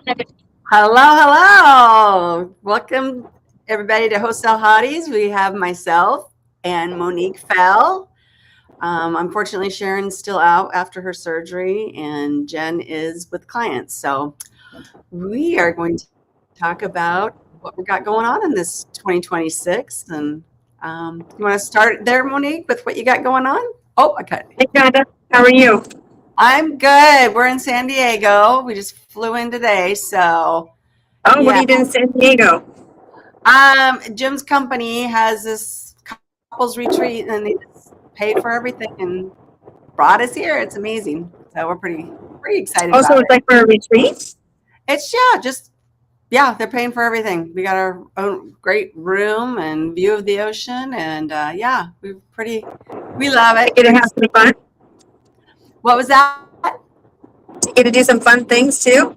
Hello, hello. Welcome, everybody, to Hostel Hotties. We have myself and Monique Fell. Unfortunately, Sharon's still out after her surgery, and Jen is with clients. So we are going to talk about what we got going on in this 2026. And you want to start there, Monique, with what you got going on? Oh, okay. Hey, Donda. How are you? I'm good. We're in San Diego. We just flew in today, so Oh, what are yeah. you doing in San Diego? Jim's company has this couples retreat, and they just paid for everything and brought us here. It's amazing. So we're pretty excited Oh, so about it's it. like for a retreat? It's they're paying for everything. We got our own great room and view of the ocean, and we love You it. get to have some fun? What was that? You get to do some fun things too?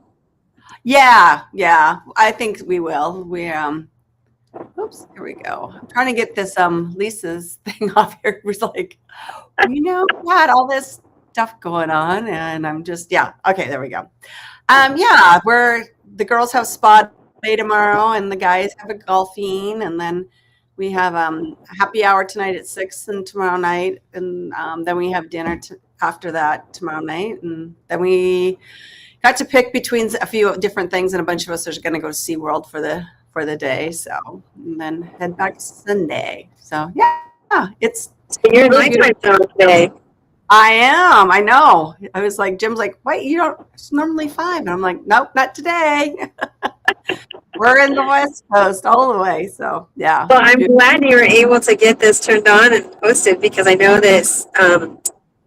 Yeah. I think we will. Oops, here we go. I'm trying to get this Lisa's thing off here. We're like, we had all this stuff going on, and I'm just okay, there we go. We're the girls have spa day tomorrow, and the guys have a golfing, and then we have a happy hour tonight at 6 and tomorrow night, and then we have dinner after that tomorrow night, and then we got to pick between a few different things, and a bunch of us are going to go to SeaWorld for the day, so and then head back Sunday. So it's So you're in really my beautiful. time zone today. I am. I know. I was like, Jim's like, wait, you don't, it's normally 5. And I'm like, nope, not today. We're in the West Coast all the way. So, yeah. Well, I'm glad you were able to get this turned on and posted because I know this.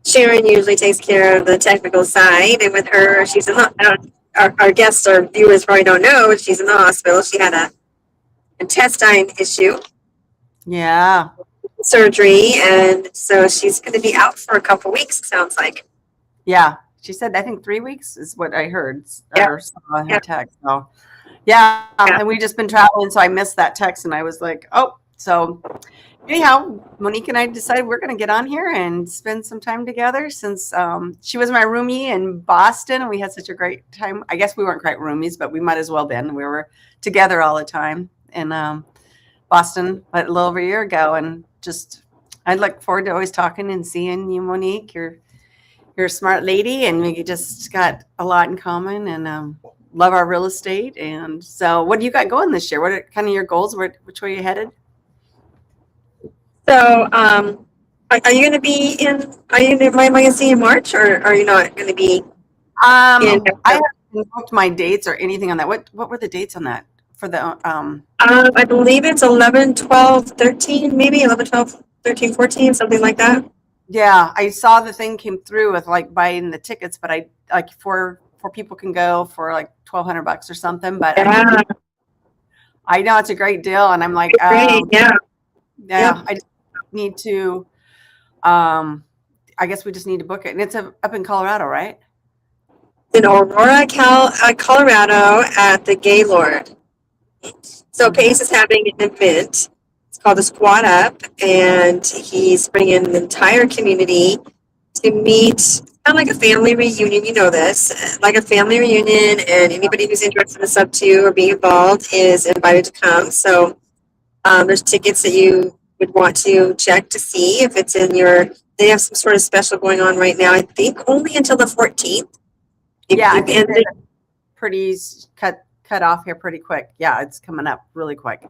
Sharon usually takes care of the technical side, and with her, she's in the. Our guests or viewers probably don't know, but she's in the hospital. She had a intestine issue Yeah. surgery, and so she's going to be out for a couple weeks. Sounds like. Yeah. She said, I think 3 weeks is what I heard Yeah. or saw in her Yeah. text. So, yeah. Yeah. And we just been traveling. So I missed that text, and I was like, oh, so anyhow, Monique and I decided we're going to get on here and spend some time together since she was my roomie in Boston, and we had such a great time. I guess we weren't quite roomies, but we might as well been. We were together all the time in Boston a little over a year ago, and just I look forward to always talking and seeing you, Monique. You're a smart lady, and we just got a lot in common, and love our real estate. And so, what do you got going this year? What are kind of your goals? Which way are you headed? So, are you going to be in? Are you am I going to see in March, or are you not going to be in? I haven't booked my dates or anything on that. What were the dates on that for the I believe it's 11, 12, 13, maybe 11, 12, 13, 14, something like that. Yeah, I saw the thing came through with like buying the tickets, but I like four people can go for like $1,200 or something. But Yeah, I know it's a great deal, and I'm like, great. Yeah, yeah. I just need to. Um, I guess we just need to book it, and it's up in Colorado, right? In Aurora, Colorado, at the Gaylord. So Pace is having an event. It's called the Squad Up, and he's bringing the entire community to meet, kind of like a family reunion. You know this, like a family reunion, and anybody who's interested in the sub two or being involved is invited to come. So there's tickets that you would want to check to see if it's in your. They have some sort of special going on right now. I think only until the 14th. Yeah, I think they're pretty cut off here pretty quick. Yeah, it's coming up really quick.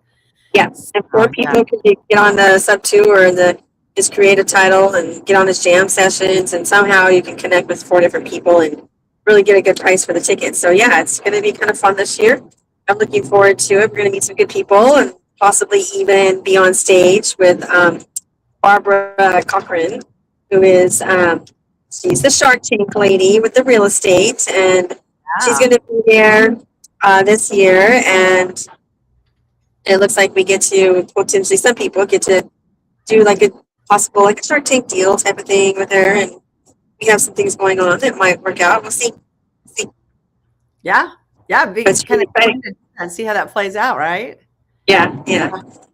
Yes, and 4 people can get on the sub two or the just create a title and get on his jam sessions, and somehow you can connect with 4 different people and really get a good price for the tickets. So yeah, it's going to be kind of fun this year. I'm looking forward to it. We're going to meet some good people and possibly even be on stage with Barbara Cochran, who is she's the Shark Tank lady with the real estate, and she's going to be there this year, and it looks like we get to potentially some people get to do like a possible like a Shark Tank deal type of thing with her, and we have some things going on that might work out. We'll see. Yeah, it's kind of exciting to see how that plays out, right? Yeah.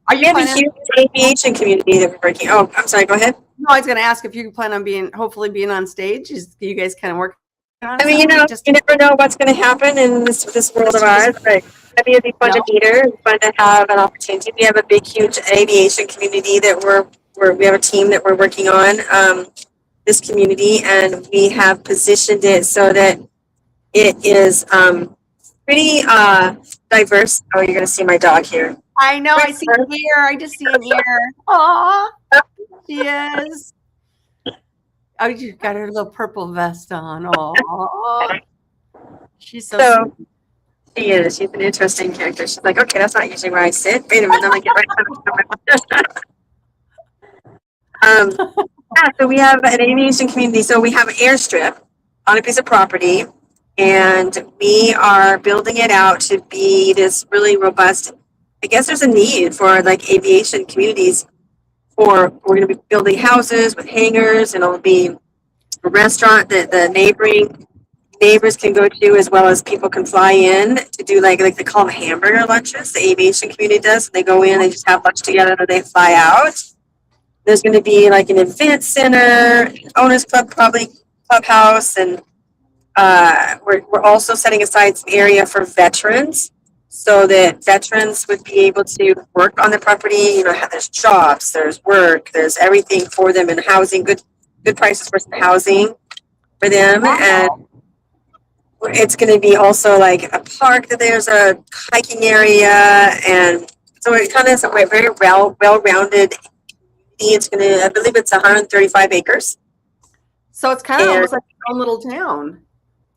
Are you We have a huge aviation community that we're working. Oh, I'm sorry. Go ahead. No, I was going to ask if you plan on hopefully being on stage. Do you guys kind of work I mean, you know, you never know what's going to happen in this world of ours, but I mean, it'd be fun to meet her. It's fun to have an opportunity. We have a big, huge aviation community that we have a team that we're working on this community, and we have positioned it so that it is pretty diverse. Oh, you're going to see my dog here. I know. I see an ear. I just see an ear. Aw, she is. Oh, you got her little purple vest on. Oh, she's so sweet. She is. She's an interesting character. She's like, okay, that's not usually where I sit. Wait a minute, I'm gonna get right. So we have an aviation community. So we have an airstrip on a piece of property, and we are building it out to be this really robust. I guess there's a need for like aviation communities. We're going to be building houses with hangars, and it'll be a restaurant that the neighbors can go to, as well as people can fly in to do like they call them hamburger lunches. The aviation community does. They go in, they just have lunch together, and they fly out. There's going to be like an event center, owners club, probably clubhouse, and we're also setting aside some area for veterans, so that veterans would be able to work on the property. You know, there's jobs, there's work, there's everything for them, and housing, good prices for some housing for them. And it's going to be also like a park that there's a hiking area, and so it kind of is a very well-rounded. It's going to, I believe it's 135 acres. So it's kind of almost like its own little town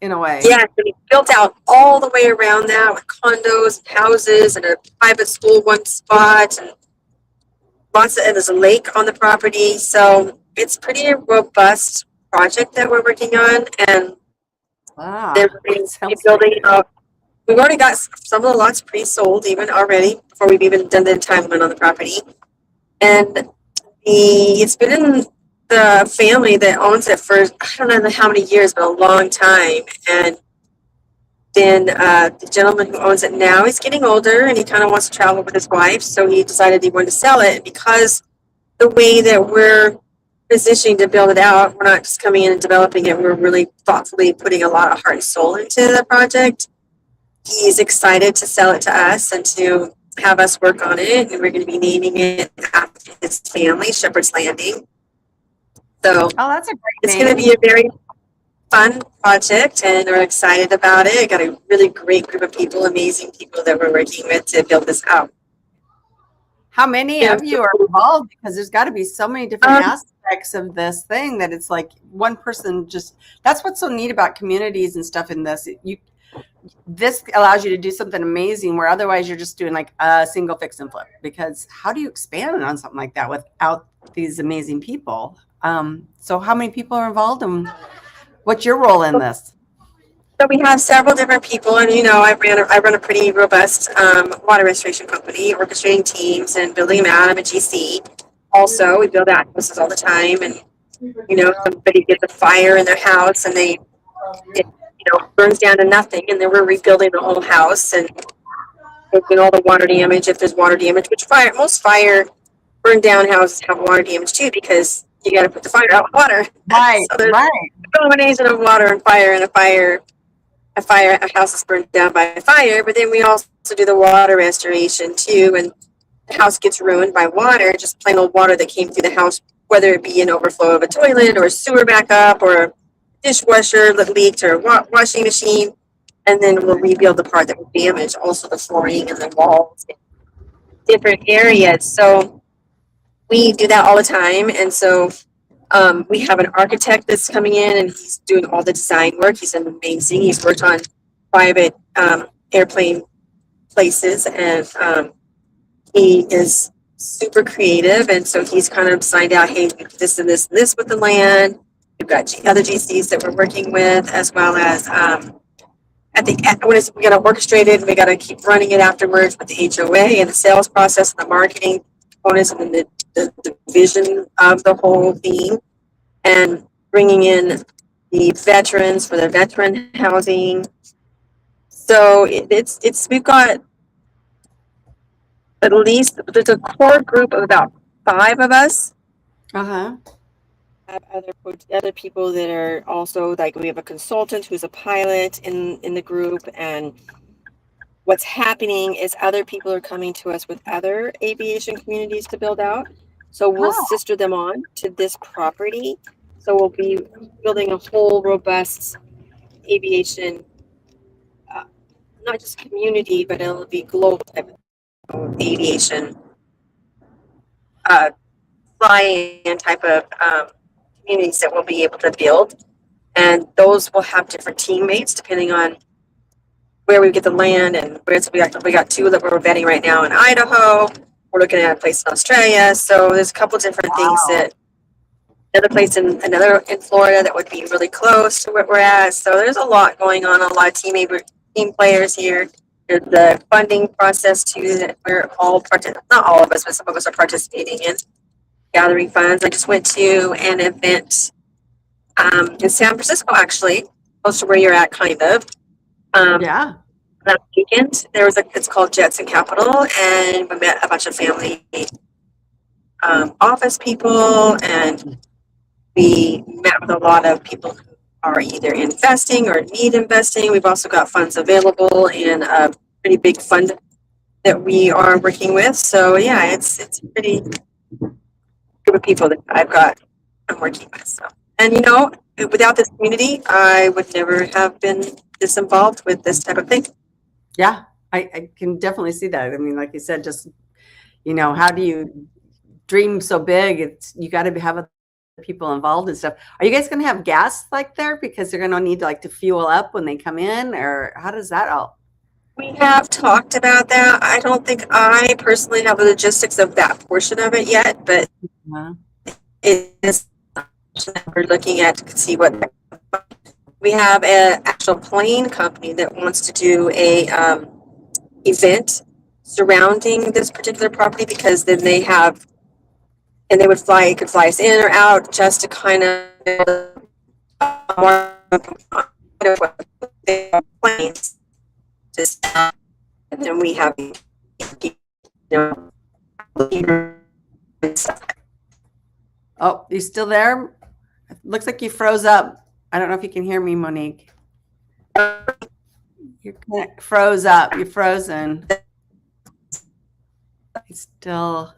in a way. Yeah, it's built out all the way around that with condos, and houses, and a private school one spot, and and there's a lake on the property. So it's pretty robust project that we're working on, and they're building up. We've already got some of the lots pre-sold even already before we've even done the entitlement on the property. And it's been in the family that owns it for, I don't know how many years, but a long time. And then the gentleman who owns it now, he's getting older, and he kind of wants to travel with his wife. So he decided he wanted to sell it. And because the way that we're positioning to build it out, we're not just coming in and developing it. We're really thoughtfully putting a lot of heart and soul into the project. He's excited to sell it to us and to have us work on it. And we're going to be naming it after his family, Shepherd's Landing. So that's a great it's going to be a very fun project, and we're excited about it. I got a really great group of people, amazing people that we're working with to build this out. How many of you are involved? Because there's got to be so many different aspects of this thing that it's like one person just, that's what's so neat about communities and stuff in this. This allows you to do something amazing where otherwise you're just doing like a single fix and flip, because how do you expand on something like that without these amazing people? So how many people are involved, and what's your role in this? So we have several different people, and I run a pretty robust water restoration company, orchestrating teams and building them out. I'm a GC. Also, we build out houses all the time, and somebody gets a fire in their house and it burns down to nothing, and then we're rebuilding the whole house and taking all the water damage if there's water damage. Which most fire burned down houses have water damage too, because you got to put the fire out with water. Right, so there's a combination of water and fire, and a house is burned down by a fire. But then we also do the water restoration too, and the house gets ruined by water, just plain old water that came through the house, whether it be an overflow of a toilet or a sewer backup or a dishwasher that leaked or a washing machine, and then we'll rebuild the part that was damaged, also the flooring and the walls in different areas. So we do that all the time. And so we have an architect that's coming in, and he's doing all the design work. He's amazing. He's worked on private airplane places, and he is super creative. And so he's kind of signed out, hey, this and this and this with the land. We've got other GCs that we're working with, as well as I think we got to orchestrate it, and we got to keep running it afterwards with the HOA and the sales process and the marketing components, and then the vision of the whole thing, and bringing in the veterans for the veteran housing. So we've got at least, there's a core group of about 5 of us. have other people that are also, like, we have a consultant who's a pilot in the group, and what's happening is other people are coming to us with other aviation communities to build out. So we'll Oh, sister them on to this property. So we'll be building a whole robust aviation, uh, not just community, but it'll be global type of aviation, uh, fly-in type of communities that we'll be able to build. And those will have different teammates depending on where we get the land and where it's, we got two that we're vetting right now in Idaho. We're looking at a place in Australia. So there's a couple different things wow. that another place in Florida that would be really close to where we're at. So there's a lot going on, a lot of team players here. There's the funding process too that we're all not all of us, but some of us are participating in, gathering funds. I just went to an event in San Francisco, actually, close to where you're at, kind of. Yeah. Last weekend, it's called Jetson Capital, and we met a bunch of family office people, and we met with a lot of people who are either investing or need investing. We've also got funds available and a pretty big fund that we are working with. So yeah, it's a pretty group of people that I'm working with. So, and without this community, I would never have been this involved with this type of thing. Yeah, I can definitely see that. I mean, like you said, just, how do you dream so big? You got to have other people involved and stuff. Are you guys going to have gas like there because they're going to need to feel up when they come in, or how does that all? We have talked about that. I don't think I personally have the logistics of that portion of it yet, but it is something that we're looking at to see what. We have an actual plane company that wants to do a event surrounding this particular property, because then they would could fly us in or out just to kind of more planes. And then we have Oh, you still there? It looks like you froze up. I don't know if you can hear me, Monique. You froze up. You're frozen. It's still,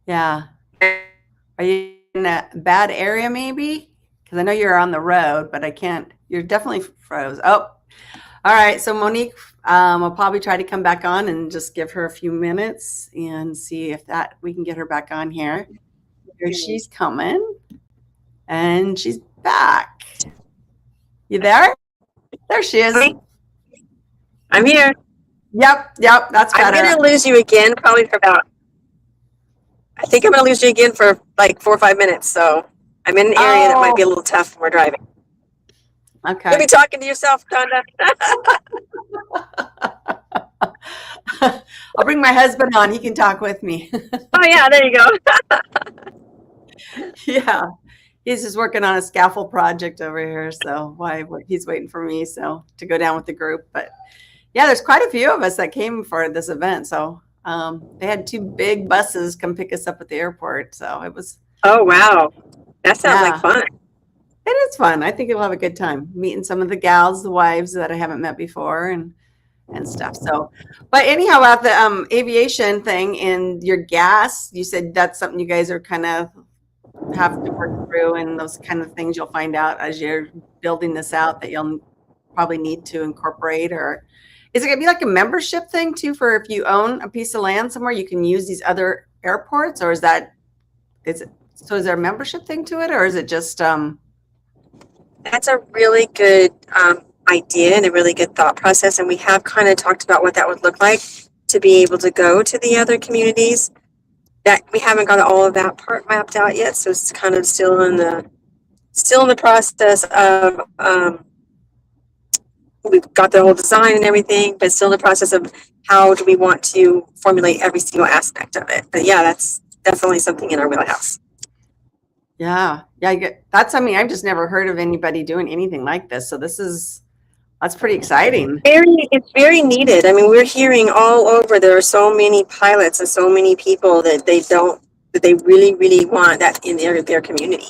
yeah. Are you in a bad area maybe? Because I know you're on the road, but I can't. You're definitely froze. Oh, all right. So Monique, we'll probably try to come back on and just give her a few minutes and see if we can get her back on here. Here she's coming, and she's back. You there? There she is. I'm here. Yep. That's better. I'm gonna lose you again, probably for about. I think I'm gonna lose you again for like 4 or 5 minutes. So I'm in an area that might be a little tough when we're driving. Okay. You'll be talking to yourself, Donda. I'll bring my husband on. He can talk with me. Oh yeah, there you go. Yeah. He's just working on a scaffold project over here. So he's waiting for me to go down with the group. But yeah, there's quite a few of us that came for this event. So they had 2 big buses come pick us up at the airport. So it was. Oh, wow. That sounds like fun. It is fun. I think you'll have a good time meeting some of the gals, the wives that I haven't met before and stuff. So, but anyhow, about the aviation thing and your gas, you said that's something you guys are kind of have to work through, and those kind of things you'll find out as you're building this out that you'll probably need to incorporate. Or is it going to be like a membership thing too, for if you own a piece of land somewhere, you can use these other airports, or is there a membership thing to it, or is it just That's a really good idea and a really good thought process, and we have kind of talked about what that would look like to be able to go to the other communities. That we haven't got all of that part mapped out yet, so it's kind of still in the process of we've got the whole design and everything, but still in the process of how do we want to formulate every single aspect of it. But yeah, that's definitely something in our wheelhouse. Yeah. I've just never heard of anybody doing anything like this. So that's pretty exciting. It's very needed. I mean, we're hearing all over, there are so many pilots and so many people that they don't that they really, really want that in their community,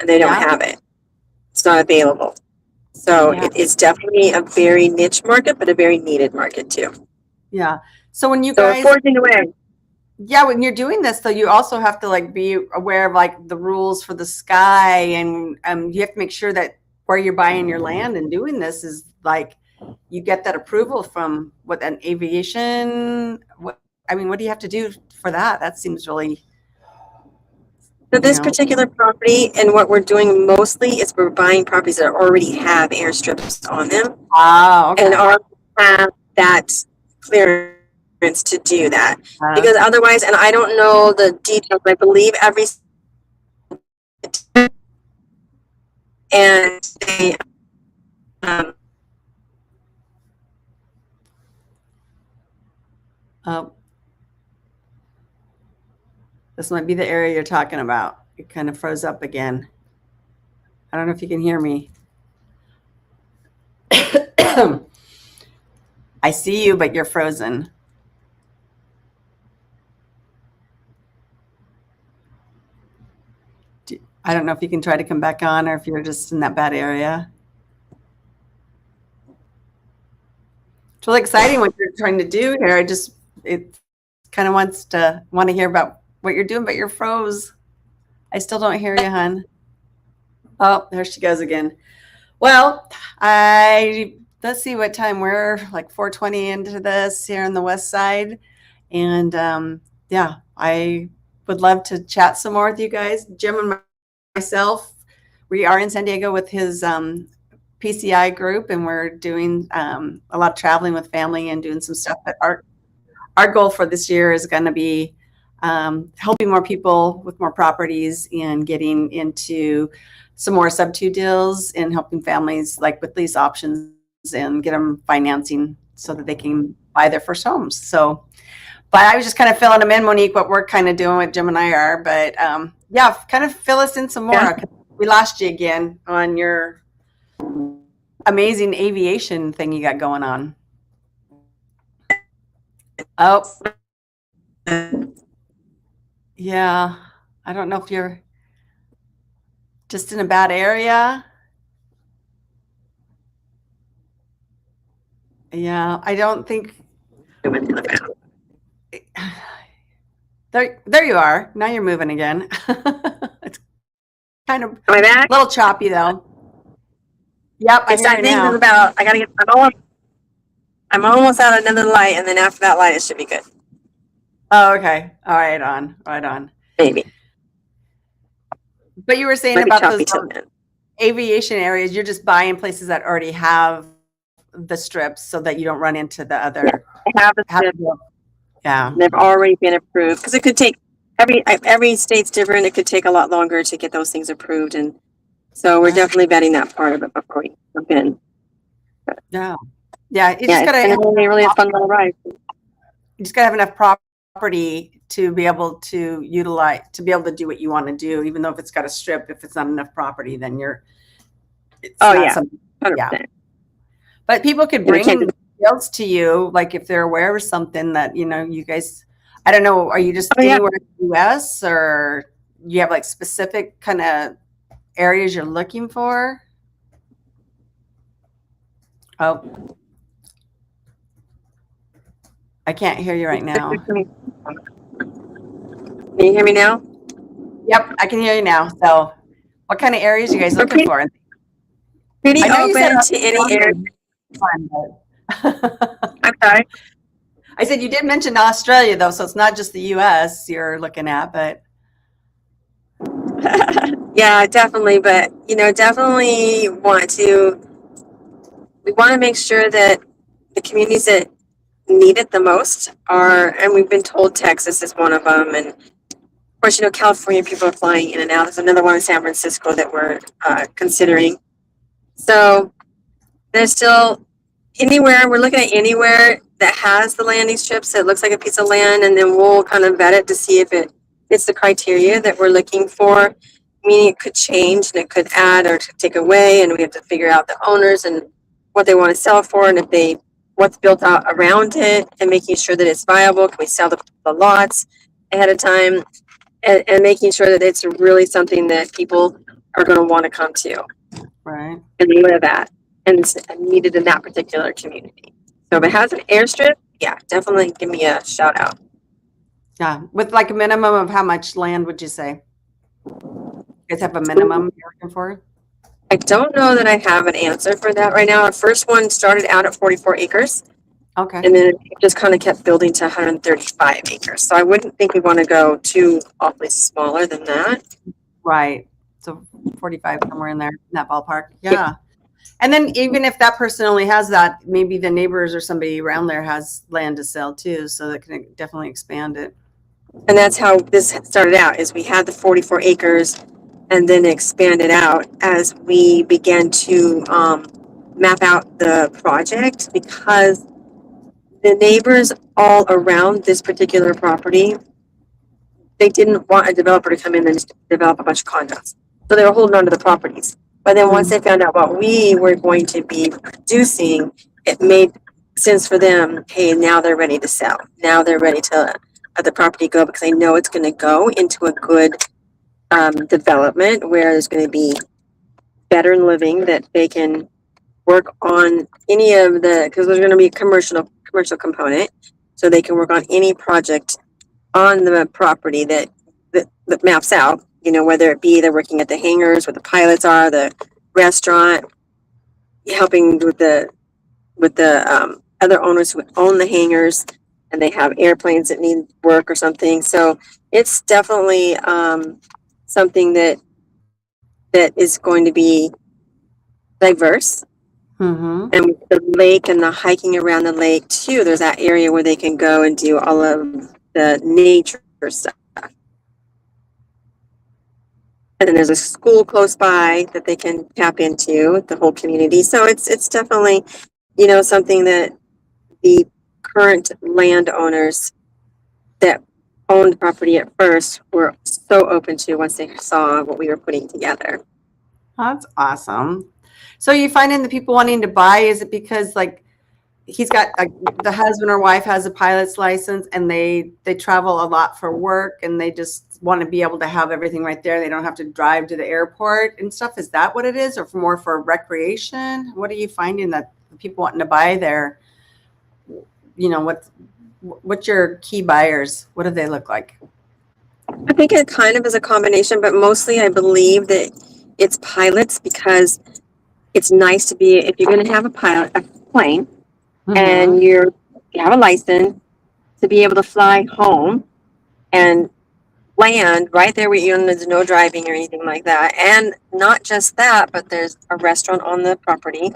and they don't have it. It's not available. So it's definitely a very niche market, but a very needed market too. Yeah. So when you guys, forging away. Yeah, when you're doing this, though, you also have to like be aware of like the rules for the sky, and you have to make sure that where you're buying your land and doing this is like you get that approval from what an aviation. What do you have to do for that? That seems really. So this particular property, and what we're doing mostly is we're buying properties that already have airstrips on them. Oh, okay. And already have that clearance to do that. Because otherwise, and I don't know the details, but I believe and they this might be the area you're talking about. It kind of froze up again. I don't know if you can hear me. I see you, but you're frozen. I don't know if you can try to come back on, or if you're just in that bad area. It's really exciting what you're trying to do here. It kind of want to hear about what you're doing, but you're froze. I still don't hear you, hon. Oh, there she goes again. Well, let's see what time we're like 4:20 into this here on the west side. And yeah, I would love to chat some more with you guys. Jim and myself, we are in San Diego with his PCI group, and we're doing a lot of traveling with family and doing some stuff. But our goal for this year is going to be helping more people with more properties and getting into some more sub-2 deals and helping families like with lease options and get them financing so that they can buy their first homes. So, but I was just kind of filling them in, Monique, what we're kind of doing, what Jim and I are. But yeah, kind of fill us in some more. Yeah. We lost you again on your amazing aviation thing you got going on. Oh, yeah. I don't know if you're just in a bad area. Yeah, I don't think. There you are. Now you're moving again. It's kind of a little choppy though. Yep, I hear you now. I gotta get. I'm almost out of another light, and then after that light, it should be good. Oh, okay. All right, right on. Maybe. But you were saying about those aviation areas. You're just buying places that already have the strips, so that you don't run into the other. Yeah, have the strip. Yeah, they've already been approved, because it could take every state's different. It could take a lot longer to get those things approved, and so we're definitely vetting that part of it before we jump in. But, yeah. You just gotta have really a fun little ride. You just gotta have enough property to be able to utilize, to be able to do what you want to do, even though if it's got a strip. If it's not enough property, then yeah. But people could bring deals to you, like if they're aware of something that, you guys, I don't know, are you just anywhere in the US, or you have like specific kind of areas you're looking for? Oh, I can't hear you right now. Can you hear me now? Yep, I can hear you now. So what kind of areas are you guys looking for? Pretty open to any area. I'm sorry? I said you did mention Australia, though, so it's not just the US you're looking at, but. Yeah, definitely. But, definitely we want to make sure that the communities that need it the most and we've been told Texas is one of them. And of course, California, people are flying in and out. There's another one in San Francisco that we're considering. So there's still we're looking at anywhere that has the landing strips that looks like a piece of land, and then we'll kind of vet it to see if it fits the criteria that we're looking for. Meaning it could change, and it could add or take away, and we have to figure out the owners and what they want to sell for, and what's built out around it, and making sure that it's viable. Can we sell the lots ahead of time? and making sure that it's really something that people are going to want to come to Right. and live at and it's needed in that particular community. So if it has an airstrip, yeah, definitely give me a shout out. Yeah. With like a minimum of how much land would you say? You guys have a minimum you're looking for? I don't know that I have an answer for that right now. Our first one started out at 44 acres. Okay. And then it just kind of kept building to 135 acres. So I wouldn't think we want to go too awfully smaller than that. Right. So 45, somewhere in there, in that ballpark. Yeah. And then even if that person only has that, maybe the neighbors or somebody around there has land to sell too. So that can definitely expand it. And that's how this started out, is we had the 44 acres and then expanded out as we began to map out the project, because the neighbors all around this particular property, they didn't want a developer to come in and just develop a bunch of condos. So they were holding on to the properties. But then once they found out what we were going to be producing, it made sense for them. Hey, now they're ready to sell. Now they're ready to let the property go, because they know it's going to go into a good development where there's going to be better living, that they can work on any of the, because there's going to be a commercial component, so they can work on any project on the property that maps out, whether it be they're working at the hangars where the pilots are, the restaurant, helping with the other owners who own the hangars, and they have airplanes that need work or something. So it's definitely something that is going to be diverse. Mm-hmm. And with the lake and the hiking around the lake too, there's that area where they can go and do all of the nature stuff. And then there's a school close by that they can tap into, the whole community. So it's definitely, something that the current landowners that owned property at first were so open to once they saw what we were putting together. That's awesome. So you finding the people wanting to buy, is it because like he's got the husband or wife has a pilot's license and they travel a lot for work and they just want to be able to have everything right there? They don't have to drive to the airport and stuff. Is that what it is? Or more for recreation? What are you finding that the people wanting to buy there? What's your key buyers? What do they look like? I think it kind of is a combination, but mostly I believe that it's pilots, because it's nice to be, if you're going to have a plane, and you have a license, to be able to fly home and land right there where there's no driving or anything like that. And not just that, but there's a restaurant on the property.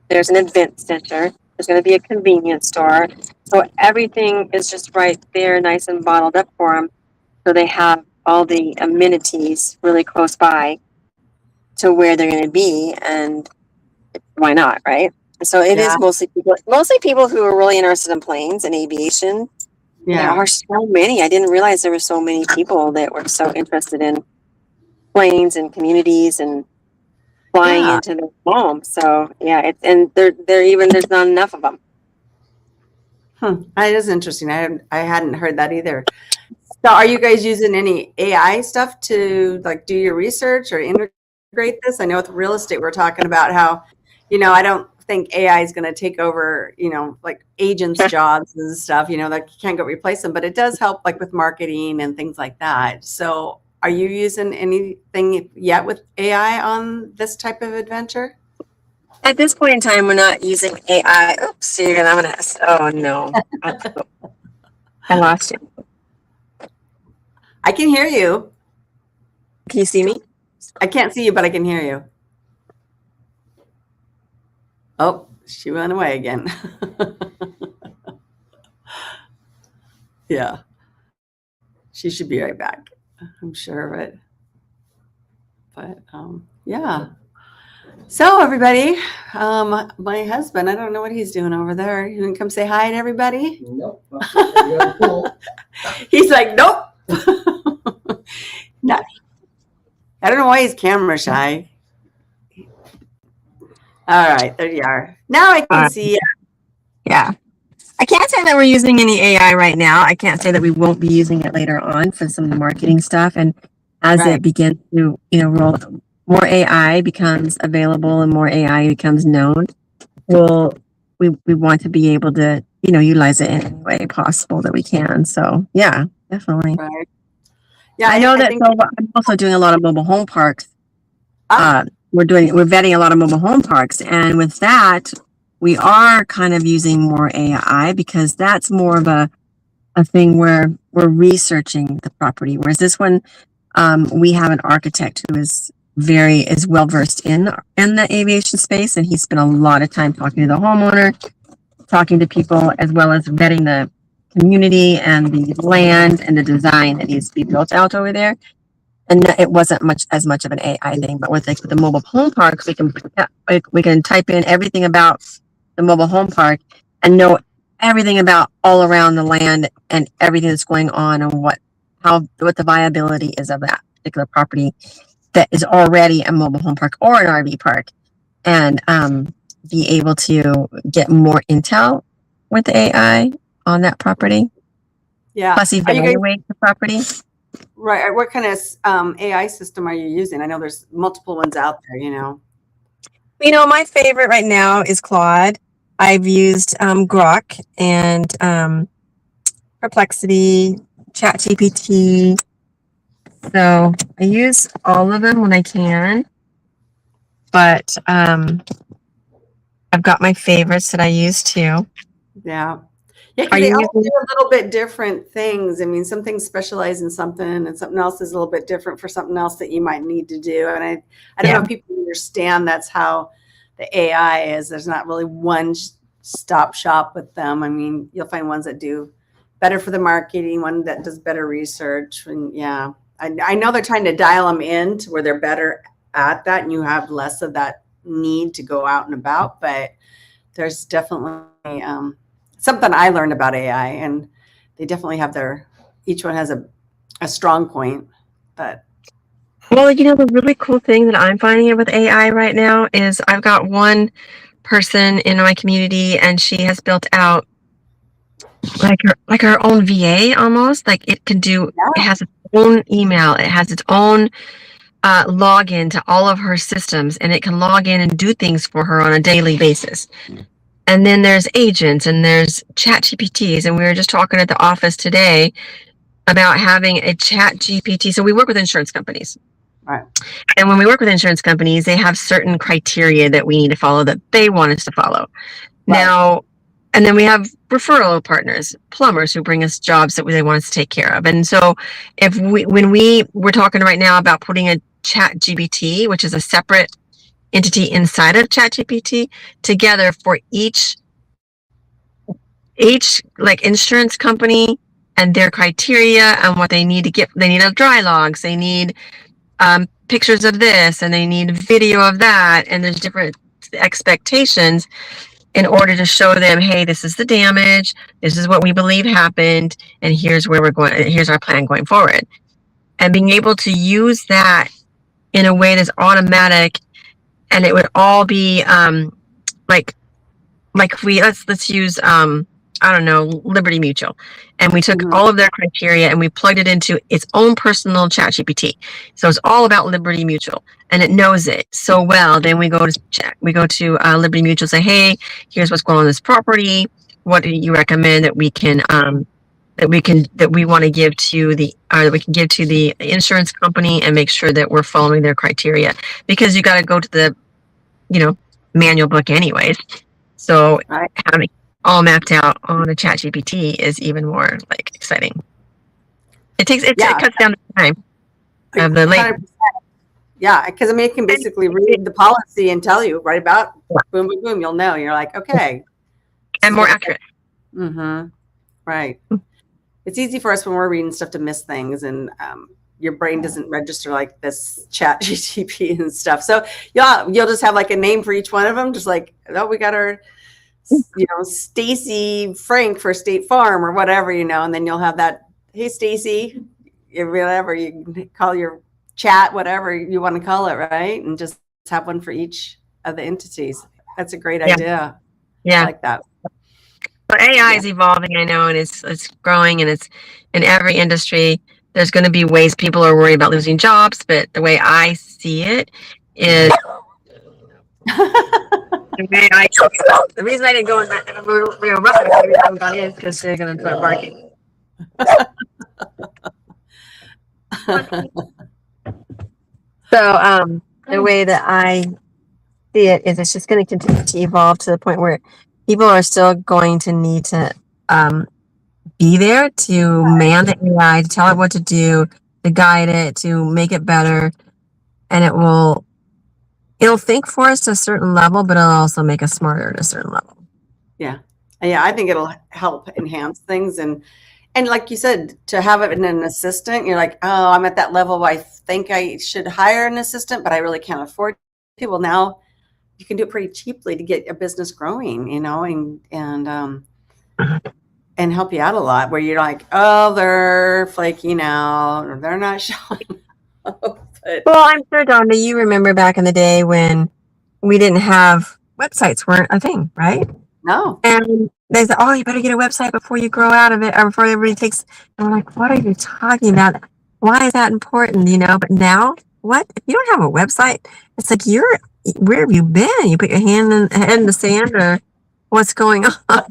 There's an event center. There's going to be a convenience store. So everything is just right there, nice and bottled up for them. So they have all the amenities really close by to where they're going to be. And why not, right? So it is mostly people who are really interested in planes and aviation. Yeah. There are so many. I didn't realize there were so many people that were so interested in planes and communities and flying into their home. So yeah, there's not enough of them. That is interesting. I hadn't heard that either. So are you guys using any AI stuff to like do your research or integrate this? I know with real estate, we're talking about how, I don't think AI is going to take over, like agents' jobs and stuff, that you can't go replace them, but it does help like with marketing and things like that. So are you using anything yet with AI on this type of adventure? At this point in time, we're not using AI. Oops, oh no. I lost you. I can hear you. Can you see me? I can't see you, but I can hear you. Oh, she went away again. Yeah. She should be right back. I'm sure of it. But yeah. So everybody, my husband, I don't know what he's doing over there. You can come say hi to everybody? Nope. He's like, nope. No. I don't know why he's camera shy. All right, there you are. Now I can see you. Yeah. I can't say that we're using any AI right now. I can't say that we won't be using it later on for some of the marketing stuff. And as Right. it begins to, roll, more AI becomes available and more AI becomes known, we want to be able to, utilize it in any way possible that we can. So yeah, definitely. Right. Yeah, I know I that. think. So I'm also doing a lot of mobile home parks. Ah, We're vetting a lot of mobile home parks, and with that, we are kind of using more AI because that's more of a thing where we're researching the property. Whereas this one, we have an architect who is well versed in the aviation space, and he spent a lot of time talking to the homeowner, talking to people, as well as vetting the community and the land and the design that needs to be built out over there. And it wasn't as much of an AI thing, but with the mobile home parks, we can type in everything about the mobile home park and know everything about all around the land and everything that's going on and what the viability is of that particular property that is already a mobile home park or an RV park, and be able to get more intel with AI on that property. yeah. Plus evaluate the property. Right. What kind of AI system are you using? I know there's multiple ones out there. My favorite right now is Claude. I've used Grok and Perplexity, ChatGPT. So I use all of them when I can, but I've got my favorites that I use too. Yeah. Yeah, Are because they you all do using? a little bit different things. I mean, some things specialize in something, and something else is a little bit different for something else that you might need to do. And I don't know Yeah. if people understand that's how the AI is. There's not really one stop shop with them. I mean, you'll find ones that do better for the marketing, one that does better research. And yeah, I know they're trying to dial them in to where they're better at that, and you have less of that need to go out and about. But there's definitely something I learned about AI, and they definitely have each one has a strong point. But Well, the really cool thing that I'm finding with AI right now is I've got one person in my community, and she has built out like her own VA almost. Like it can do. yeah, It has its own email. It has its own login to all of her systems, and it can log in and do things for her on a daily basis. And then there's agents and there's chat GPTs. And we were just talking at the office today about having a chat GPT. So we work with insurance companies. right. And when we work with insurance companies, they have certain criteria that we need to follow that they want us to follow. Right. Now, and then we have referral partners, plumbers who bring us jobs that they want us to take care of. And so when we're talking right now about putting a chat GPT, which is a separate entity inside of chat GPT, together for each like insurance company and their criteria and what they need to get. They need a dry logs, they need pictures of this, and they need video of that, and there's different expectations in order to show them, hey, this is the damage, this is what we believe happened, and here's where we're going, here's our plan going forward. And being able to use that in a way that's automatic, and it would all be like let's use I don't know, Liberty Mutual, and we took all of their criteria and we plugged it into its own personal chat GPT. So it's all about Liberty Mutual, and it knows it so well. Then we go to Liberty Mutual, say, hey, here's what's going on this property. What do you recommend that we want to give to the insurance company, and make sure that we're following their criteria, because you got to go to the manual book anyways. So Right. having all mapped out on a chat GPT is even more exciting. It cuts down the time of the labor. Yeah, because it can basically read the policy and tell you right about boom, boom, boom. You'll know. You're like, okay, and more accurate. Mm-hmm. Right. It's easy for us when we're reading stuff to miss things, and your brain doesn't register like this chat GTP and stuff. So you'll just have like a name for each one of them, just like, oh, we got our Stacy Frank for State Farm or whatever, and then you'll have that, hey, Stacy, whatever you can call your chat, whatever you want to call it, right? And just have one for each of the entities. That's a great idea. Yeah. I like that. But AI is evolving, I know, and it's growing, and it's in every industry. There's going to be ways people are worried about losing jobs, but the way I see it is the way I see it. The reason I didn't go in that real rough every time I got in is because they're going to start barking. So the way that I see it is it's just going to continue to evolve to the point where people are still going to need to be there to man the AI, to tell it what to do, to guide it, to make it better, and it'll think for us to a certain level, but it'll also make us smarter at a certain level. Yeah. Yeah, I think it'll help enhance things. And like you said, to have it in an assistant, you're like, oh, I'm at that level where I think I should hire an assistant, but I really can't afford it. Well, now you can do it pretty cheaply to get a business growing, and help you out a lot, where you're like, oh, they're flaking out or they're not showing up. Well, I'm sure, Donda, you remember back in the day when we didn't have websites weren't a thing, right? No. And they said, oh, you better get a website before you grow out of it, or before everybody takes. And we're like, what are you talking about? Why is that important? But now, what? If you don't have a website, it's like where have you been? You put your head in the sand, or what's going on?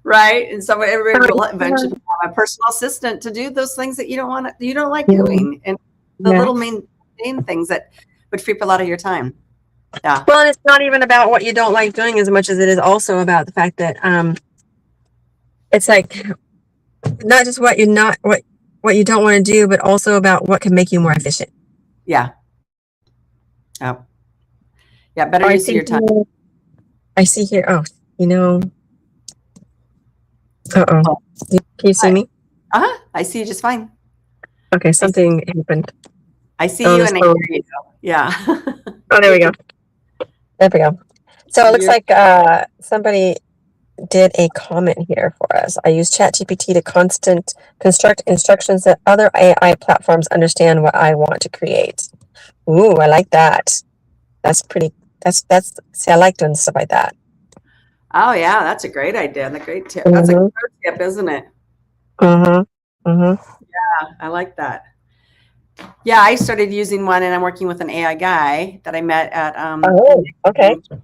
Right. And so everybody will eventually have a personal assistant to do those things that you don't like doing, and the little main things that would free up a lot of your time. Yeah. Well, and it's not even about what you don't like doing as much as it is also about the fact that it's like not just what you don't want to do, but also about what can make you more efficient. Yeah. Oh. Yeah. Better use of your time. I see here. Oh, Uh-oh. Can you see me? I see you just fine. Okay, something happened. I see you and I hear you. Yeah. Oh, there we go. There we go. So it looks like somebody did a comment here for us. I use ChatGPT to construct instructions that other AI platforms understand what I want to create. Ooh, I like that. That's pretty. See, I like doing stuff like that. Oh yeah, that's a great idea. That's a great tip. That's a good tip, isn't it? Yeah, I like that. Yeah, I started using one, and I'm working with an AI guy that I met at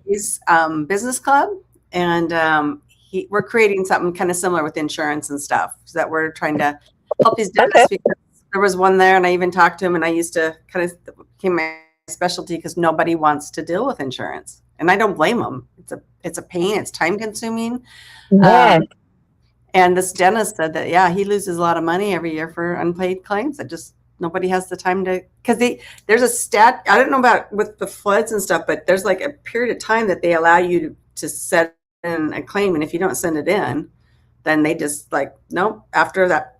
his business club, and we're creating something kind of similar with insurance and stuff, so that we're trying to help these dentists. Because there was one there, and I even talked to him, and I used to kind of became my specialty because nobody wants to deal with insurance, and I don't blame them. It's a pain. It's time consuming. Yeah. And this dentist said that he loses a lot of money every year for unpaid claims. That just nobody has the time to, because there's a stat, I don't know about with the floods and stuff, but there's like a period of time that they allow you to set in a claim, and if you don't send it in, then they just like, nope, after that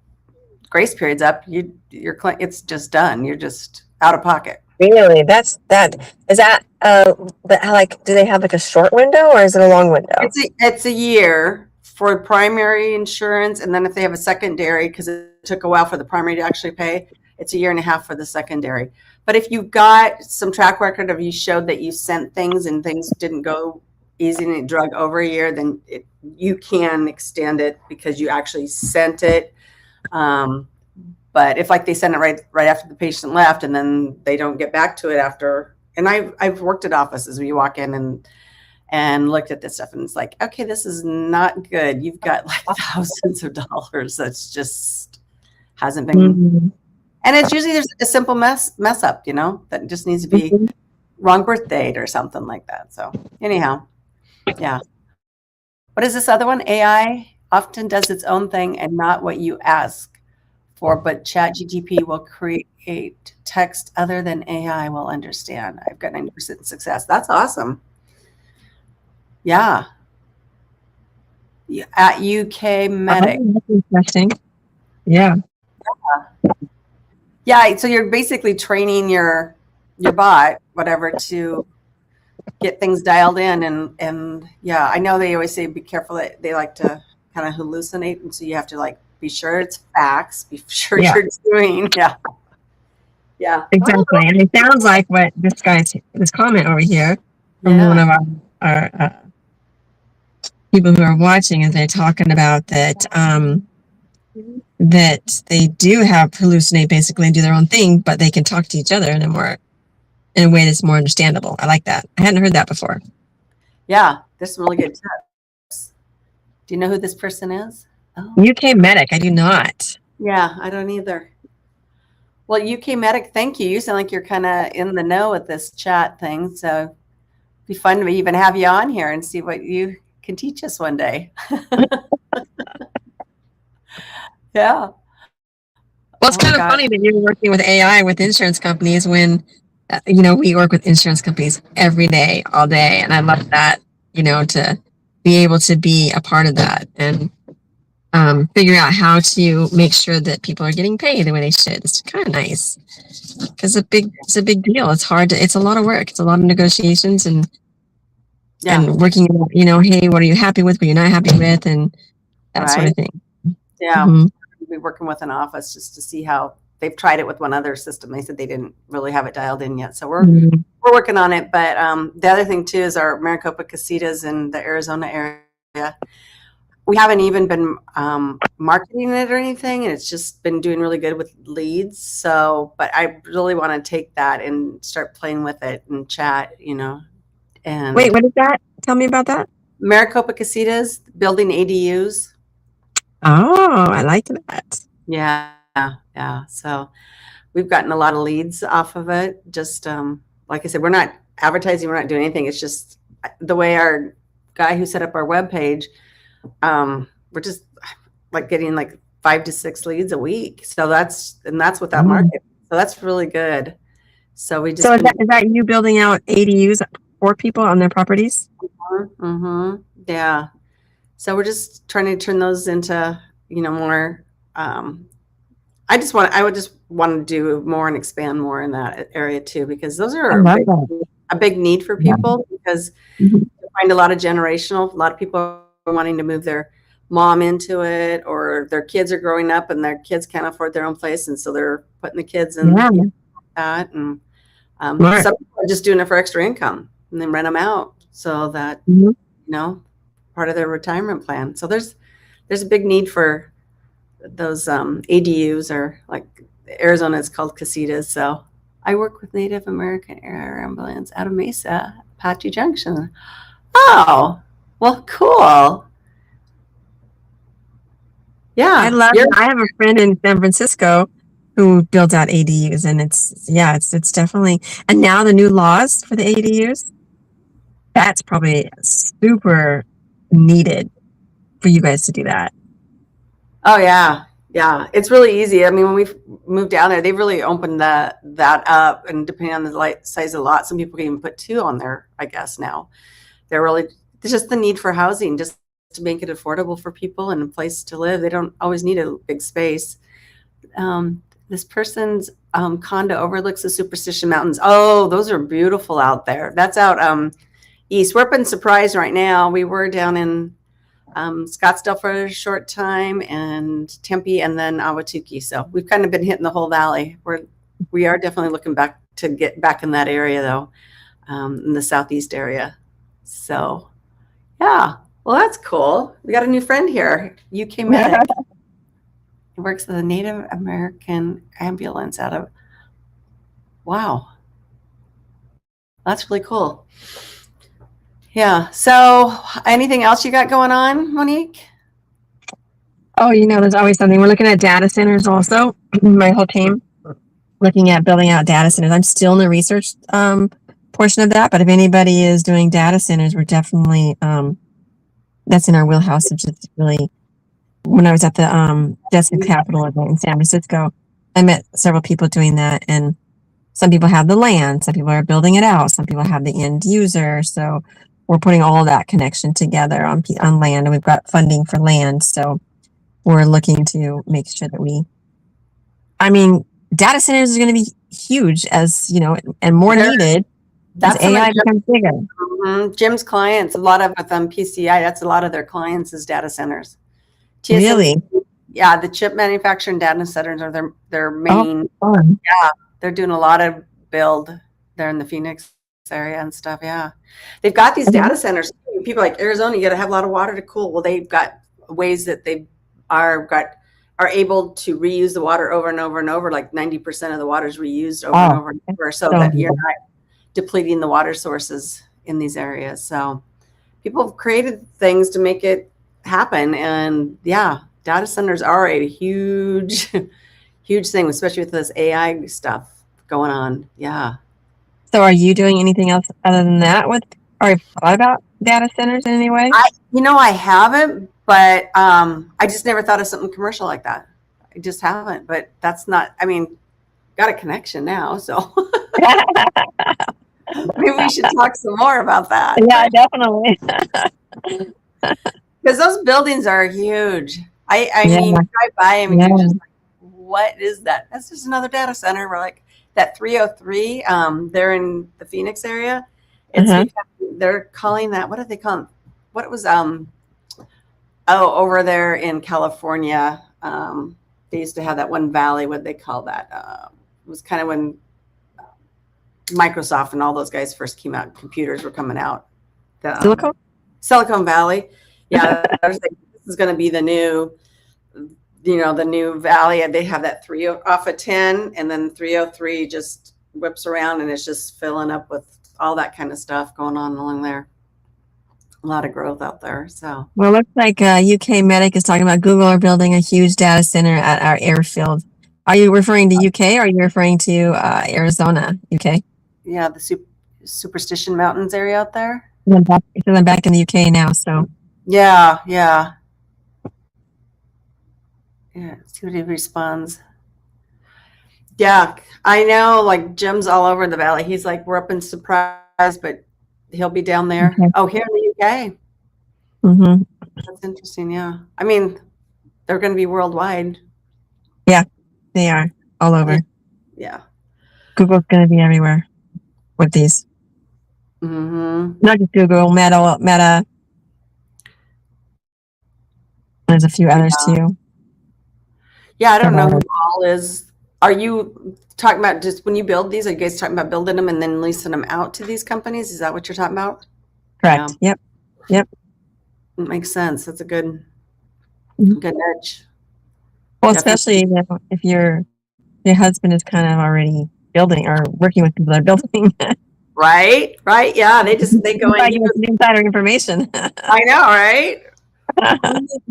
grace period's up, your claim, it's just done. You're just out of pocket. Really? Is that like, do they have like a short window, or is it a long window? It's a year for primary insurance, and then if they have a secondary, because it took a while for the primary to actually pay, it's a year and a half for the secondary. But if you got some track record of you showed that you sent things and things didn't go easy and it drug over a year, then you can extend it because you actually sent it. But if like they send it right after the patient left, and then they don't get back to it after, and I've worked at offices where you walk in and looked at this stuff, and it's like, okay, this is not good. You've got like thousands of dollars that's just hasn't been, and it's usually there's a simple mess up, that just needs to be wrong birth date or something like that. So anyhow, yeah. What is this other one? AI often does its own thing and not what you ask for, but ChatGPT will create text other than AI will understand. I've got 90% success. That's awesome. Yeah. At UK Medic. Oh, that's interesting. Yeah. Yeah. So you're basically training your bot, whatever, to get things dialed in. And yeah, I know they always say be careful that they like to kind of hallucinate. And so you have to like be sure it's facts, be sure you're doing. Yeah. Yeah. Exactly. And it sounds like what this comment over here from one of our people who are watching is they're talking about that that they do have hallucinate basically and do their own thing, but they can talk to each other in a way that's more understandable. I like that. I hadn't heard that before. Yeah, there's some really good tips. Do you know who this person is? Oh. UK Medic. I do not. Yeah, I don't either. Well, UK Medic, thank you. You sound like you're kind of in the know with this chat thing. So it'd be fun to even have you on here and see what you can teach us one day. Yeah. Well, it's kind of funny that you're working with AI with insurance companies when, we work with insurance companies every day, all day. And I love that, to be able to be a part of that and figure out how to make sure that people are getting paid the way they should. It's kind of nice because it's a big deal. It's hard it's a lot of work. It's a lot of negotiations and working, hey, what are you happy with? What you're not happy with? And that sort of thing. Yeah. Mm-hmm. We'll be working with an office just to see how they've tried it with one other system. They said they didn't really have it dialed in yet. So we're working on it. But the other thing too is our Maricopa Casitas in the Arizona area. We haven't even been marketing it or anything, and it's just been doing really good with leads. So, but I really want to take that and start playing with it and chat, And wait, what is that? Tell me about that. Maricopa Casitas, building ADUs. Oh, I like that. Yeah. So we've gotten a lot of leads off of it. Just like I said, we're not advertising, we're not doing anything. It's just the way our guy who set up our webpage. We're just like getting like 5 to 6 leads a week. So that's without market. So that's really good. So we just. So is that you building out ADUs for people on their properties? Mm-hmm. Yeah. So we're just trying to turn those into, more. I would just want to do more and expand more in that area too, because those are a big need for people because you find a lot of people are wanting to move their mom into it, or their kids are growing up and their kids can't afford their own place. And so they're putting the kids in that. And some people are just doing it for extra income and then rent them out so that, part of their retirement plan. So there's a big need for those ADUs, or like Arizona is called casitas. So I work with Native American Air Ambulance out of Mesa, Apache Junction. Oh, well, cool. Yeah. I love it. I have a friend in San Francisco who builds out ADUs, and it's definitely, and now the new laws for the ADUs, that's probably super needed for you guys to do that. Oh yeah. Yeah. It's really easy. I mean, when we moved down there, they really opened that up, and depending on the size of the lot, some people can even put 2 on there, I guess now. There's just the need for housing, just to make it affordable for people and a place to live. They don't always need a big space. This person's condo overlooks the Superstition Mountains. Oh, those are beautiful out there. That's out east. We're up in Surprise right now. We were down in Scottsdale for a short time, and Tempe, and then Ahwatukee. So we've kind of been hitting the whole valley. We are definitely looking back to get back in that area though, in the southeast area. So yeah, well, that's cool. We got a new friend here, UK Medic. He works for the Native American Ambulance out of, wow, that's really cool. Yeah. So anything else you got going on, Monique? Oh, there's always something. We're looking at data centers also. My whole team looking at building out data centers. I'm still in the research portion of that, but if anybody is doing data centers, we're definitely that's in our wheelhouse. It's just really, when I was at the Desert Capital event in San Francisco, I met several people doing that, and some people have the land, some people are building it out, some people have the end user. So we're putting all of that connection together on land, and we've got funding for land. So we're looking to make sure that data centers is going to be huge, as and more needed. That's AI becomes bigger. Mm-hmm. Jim's clients, a lot of them PCI, that's a lot of their clients is data centers. Really? Yeah, the chip manufacturing data centers are their main. Yeah, they're doing a lot of build there in the Phoenix area and stuff. Yeah, they've got these data centers. people like Arizona, you got to have a lot of water to cool. Well, they've got ways that they are able to reuse the water over and over and over. Like 90% of the water is reused over and over and over, so that you're not depleting the water sources in these areas. So people have created things to make it happen. And yeah, data centers are a huge, huge thing, especially with this AI stuff going on. Yeah. So are you doing anything else other than that or have you thought about data centers in any way? I haven't, but I just never thought of something commercial like that. I just haven't, but that's not, got a connection now. So maybe we should talk some more about that. Yeah, definitely. Because those buildings are huge. I mean, you drive by them and you're just like, what is that? That's just another data center. We're like, that 303, they're in the Phoenix area. It's they're calling that, what do they call it? What it was, over there in California, they used to have that one valley. What they call that? It was kind of when Microsoft and all those guys first came out, computers were coming out. Silicon Valley. Yeah, I was like, this is going to be the new, the new valley. And they have that 3 off of 10, and then 303 just whips around, and it's just filling up with all that kind of stuff going on along there. A lot of growth out there. So, well, it looks like UK Medic is talking about Google are building a huge data center at our airfield. Are you referring to UK or are you referring to Arizona, UK? Yeah, the Superstition Mountains area out there. I'm back in the UK now, so. Yeah. See what he responds. Yeah, I know, like Jim's all over the valley. He's like, we're up in Surprise, but he'll be down there. Okay. Oh, here in the UK. Mm-hmm. That's interesting, yeah. I mean, they're going to be worldwide. Yeah, they are all over. Yeah. Google's going to be everywhere with these. Mm-hmm. Not just Google, Meta. There's a few others too. Yeah, I don't know who all is. Are you talking about just when you build these? Are you guys talking about building them and then leasing them out to these companies? Is that what you're talking about? Correct. Yeah. Yep. It makes sense. That's a good niche. Well, definitely. Especially if your husband is kind of already building or working with people that are building. Right. Yeah. They go in. Insider information. I know, right?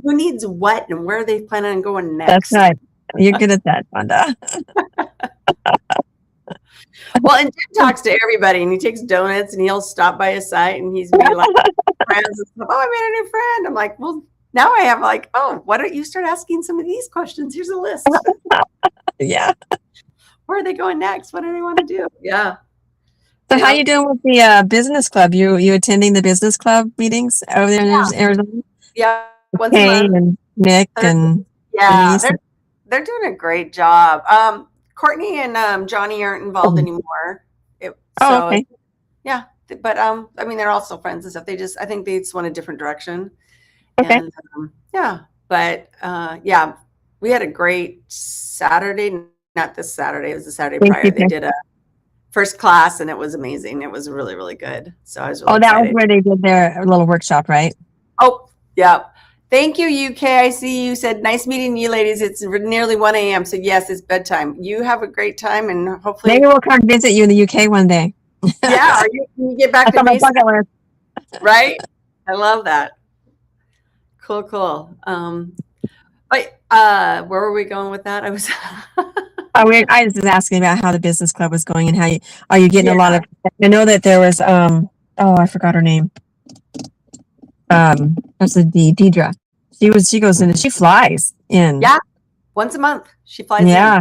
Who needs what and where are they planning on going next? That's right. You're good at that, Donda. Well, and Jim talks to everybody, and he takes donuts, and he'll stop by his site, and he's be like, friends and stuff. Oh, I made a new friend. I'm like, well, now I have like, oh, why don't you start asking some of these questions? Here's a list. Yeah. Where are they going next? What do they want to do? Yeah. So how you doing with the business club? You attending the business club meetings over there in Arizona? Yeah. Once a month. And Nick and they're doing a great job. Courtney and Johnny aren't involved anymore. Okay. Yeah, but I mean, they're also friends and stuff. I think they just went a different direction. Okay. And yeah, we had a great Saturday. Not this Saturday. It was the Saturday prior. They did a first class, and it was amazing. It was really, really good. So I was really excited. Was where they did their little workshop, right? Oh, yeah. Thank you, UK. I see you said, nice meeting you ladies. It's nearly 1 a.m. So yes, it's bedtime. You have a great time, and hopefully maybe we'll come visit you in the UK one day. Yeah, can you get back to Mesa? Right? I love that. Cool. But where were we going with that? I was I was just asking about how the business club was going and how are you getting a lot of. I know that there was I forgot her name. That's the Deidre. She goes in and she flies in. Yeah, once a month she flies in. Yeah.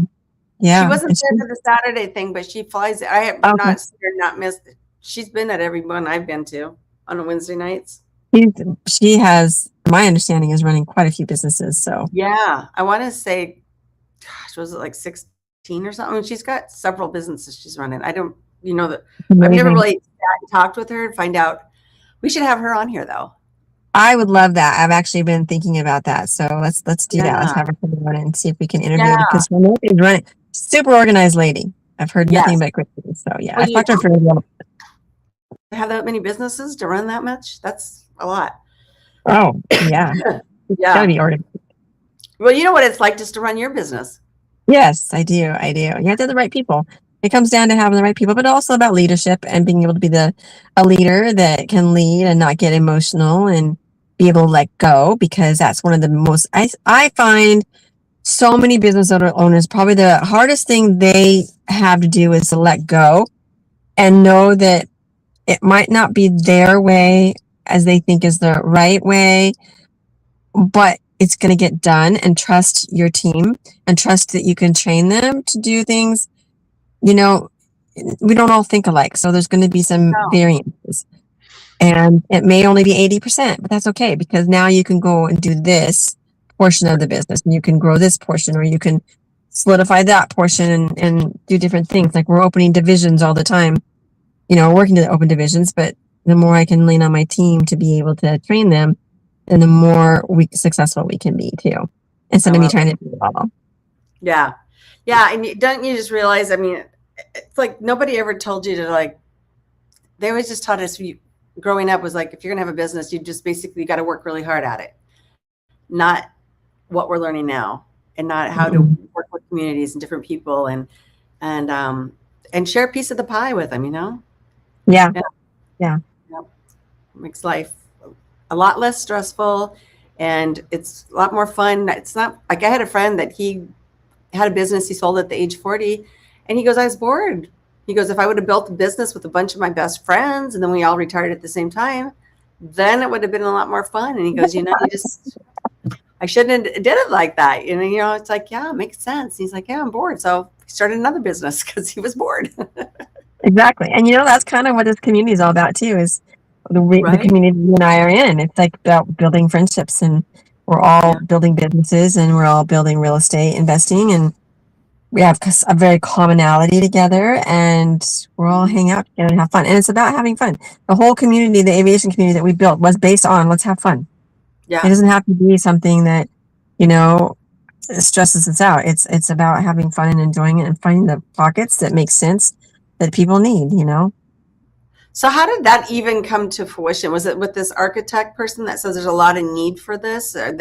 She wasn't there for the Saturday thing, but she flies. I have not missed it. She's been at every one I've been to on Wednesday nights. She has, my understanding, is running quite a few businesses. So yeah, I want to say, gosh, was it like 16 or something? She's got several businesses she's running. I don't, that I've never really talked with her to find out. We should have her on here though. I would love that. I've actually been thinking about that. So let's do that. Let's have her come on and see if we can interview her because Monique is running. Super organized lady. I've heard nothing but great things. So yeah, I've talked to her for a while. Have that many businesses to run that much? That's a lot. Oh, yeah. It's gotta Yeah. be organized. Well, you know what it's like just to run your business. Yes, I do. I do. You have to have the right people. It comes down to having the right people, but also about leadership and being able to be a leader that can lead and not get emotional and be able to let go, because that's one of the most I find so many business owners, probably the hardest thing they have to do is to let go and know that it might not be their way as they think is the right way, but it's going to get done, and trust your team and trust that you can train them to do things. You know, we don't all think alike. So there's going to be some No. variances, and it may only be 80%, but that's okay, because now you can go and do this portion of the business and you can grow this portion, or you can solidify that portion and do different things. Like we're opening divisions all the time, working to open divisions, but the more I can lean on my team to be able to train them, then the more successful we can be too, instead I of me love trying it. to do it all. Yeah. Yeah. And don't you just realize, I mean, it's like nobody ever told you to like, they always just taught us growing up was like, if you're going to have a business, you just basically got to work really hard at it. Not what we're learning now, and not how to Mhm. work with communities and different people and share a piece of the pie with them, Yeah. Yeah. Yeah. Yeah. Makes life a lot less stressful, and it's a lot more fun. It's not like I had a friend that he had a business he sold at the age 40, and he goes, I was bored. He goes, if I would have built a business with a bunch of my best friends and then we all retired at the same time, then it would have been a lot more fun. And he goes, I shouldn't have did it like that. And it's like, yeah, it makes sense. He's like, yeah, I'm bored. So he started another business because he was bored. Exactly. And that's kind of what this community is all about too, is the Right. community you and I are in. It's like about building friendships, and we're all Yeah. building businesses, and we're all building real estate investing, and we have a very commonality together, and we're all hang out together and have fun. And it's about having fun. The whole community, the aviation community that we built, was based on let's have fun. It Yeah. doesn't have to be something that, you know, stresses us out. It's about having fun and enjoying it and finding the pockets that make sense that people need. So how did that even come to fruition? Was it with this architect person that says there's a lot of need for this, how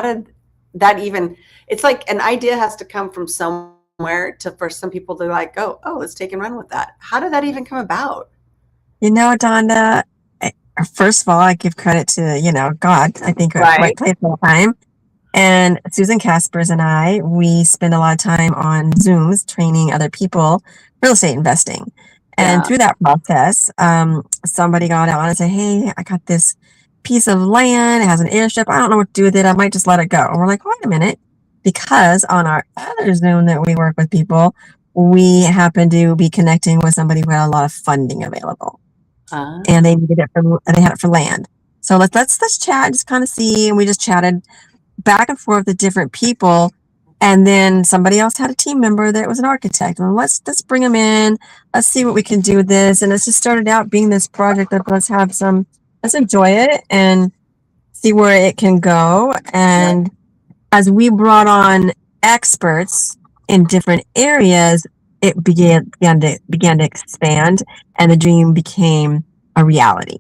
did that even, it's like an idea has to come from somewhere for some people to like, oh, let's take and run with that. How did that even come about? Donda, first of all, I give credit to, God. I think we're at the right Right. place all the time. And Susan Caspers and I, we spend a lot of time on Zooms training other people real estate investing. And Yeah. through that process, somebody got on and said, hey, I got this piece of land. It has an airstrip. I don't know what to do with it. I might just let it go. And we're like, wait a minute. Because on our other Zoom that we work with people, we happen to be connecting with somebody who had a lot of funding available, and they needed it they had it for land. So let's chat, just kind of see. And we just chatted back and forth with different people, and then somebody else had a team member that was an architect, and let's bring them in, let's see what we can do with this. And it's just started out being this project of let's enjoy it and see where it can go. And as we brought on experts in different areas, it began to expand, and the dream became a reality.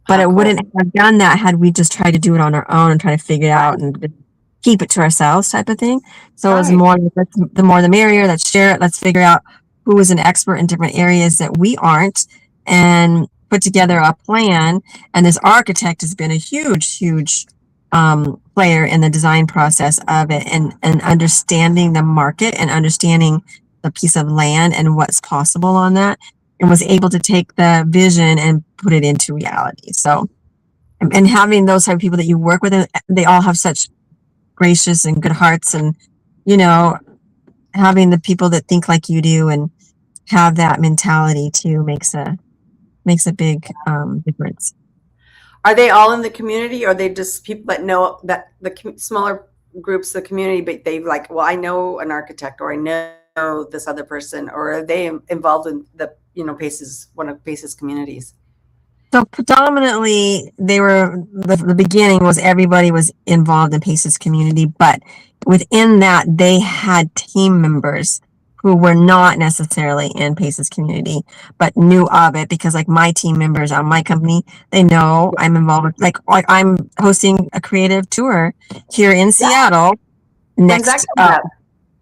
But How it cool. wouldn't have done that had we just tried to do it on our own and try to figure it out and keep it to ourselves type of thing. So it was Right. more, the more the merrier. Let's share it. Let's figure out who is an expert in different areas that we aren't, and put together a plan. And this architect has been a huge player in the design process of it, and understanding the market and understanding the piece of land and what's possible on that, and was able to take the vision and put it into reality. So, and having those type of people that you work with, they all have such gracious and good hearts, and having the people that think like you do and have that mentality too makes a big difference. Are they all in the community, or are they just people that know that smaller groups, the community, but they like, well, I know an architect, or I know this other person, or are they involved in one of Pace's communities? So predominantly, the beginning was everybody was involved in Pace's community, but within that, they had team members who were not necessarily in Pace's community, but knew of it because like my team members on my company, they know I'm involved with like I'm hosting a creative tour here in Seattle When's that next, coming up?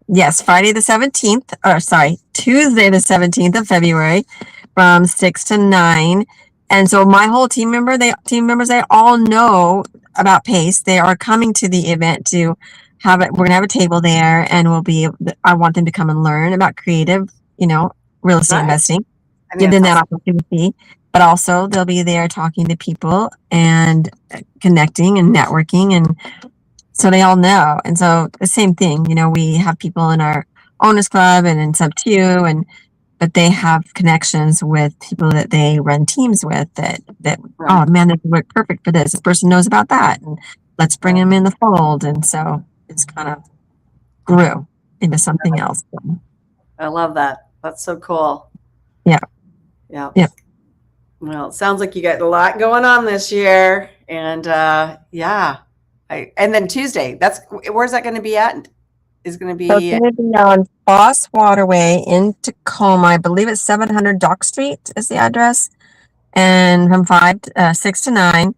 yes, Friday the 17th, or sorry, Tuesday the 17th of February from 6 to 9. And so my whole team members, they all know about Pace. They are coming to the event to have it. We're gonna have a table there, and I want them to come and learn about creative, real estate Right. investing. I Give mean, them that's that awesome. opportunity, but also they'll be there talking to people and connecting and networking, and so they all know. And so the same thing, we have people in our owners club and in sub 2, but they have connections with people that they run teams with that Right. oh man, this would work perfect for this. This person knows about that, and let's bring them in the fold. And so it's kind of grew into something else. I love that. That's so cool. Yeah. Yeah. Yeah. Well, it sounds like you got a lot going on this year. And yeah. And then Tuesday, where's that going to be at? Is going to be So it's going to be on Foss Waterway in Tacoma. I believe it's 700 Dock Street is the address. And from 6 to 9.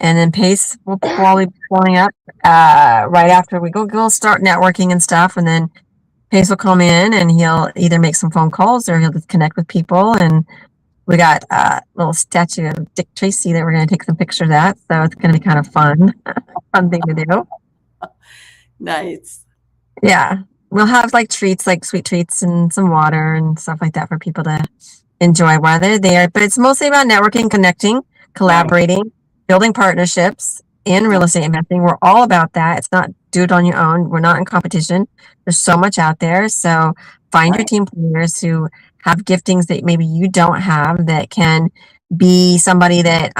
And then Pace will probably be pulling up right after we'll start networking and stuff. And then Pace will come in and he'll either make some phone calls or he'll just connect with people. And we got a little statue of Dick Tracy that we're going to take some pictures at. So it's going to be kind of fun thing to do. Nice. Yeah. We'll have like treats, like sweet treats and some water and stuff like that for people to enjoy while they're there. But it's mostly about networking, connecting, collaborating, building partnerships in real estate investing. We're all about that. It's not do it on your own. We're not in competition. There's so much out there. So find your team players who have giftings that maybe you don't have that can be somebody that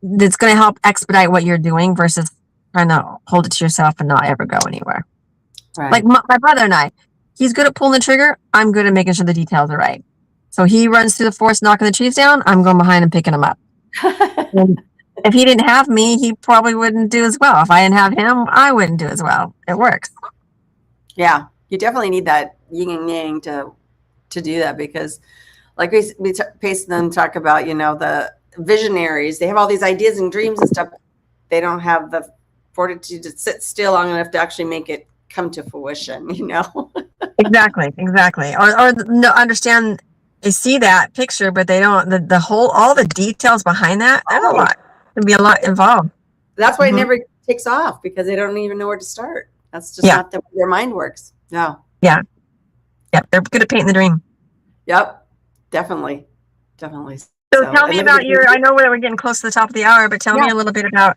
that's going to help expedite what you're doing versus trying to hold it to yourself and not ever go anywhere. Right. Like my brother and I, he's good at pulling the trigger. I'm good at making sure the details are right. So he runs through the forest, knocking the trees down. I'm going behind and picking them up. And if he didn't have me, he probably wouldn't do as well. If I didn't have him, I wouldn't do as well. It works. Yeah, you definitely need that yin and yang to do that, because like we Pace them talk about, the visionaries, they have all these ideas and dreams and stuff. They don't have the fortitude to sit still long enough to actually make it come to fruition, Exactly. Or no, understand, they see that picture, but they don't, all the details behind that, there's a lot. There'd be a lot involved. That's why it never takes off, because they don't even know where to start. That's just not the way their mind works. No. Yeah. Yep. They're good at painting the dream. Yep. Definitely. So tell me about I know we're getting close to the top of the hour, but tell me a little bit about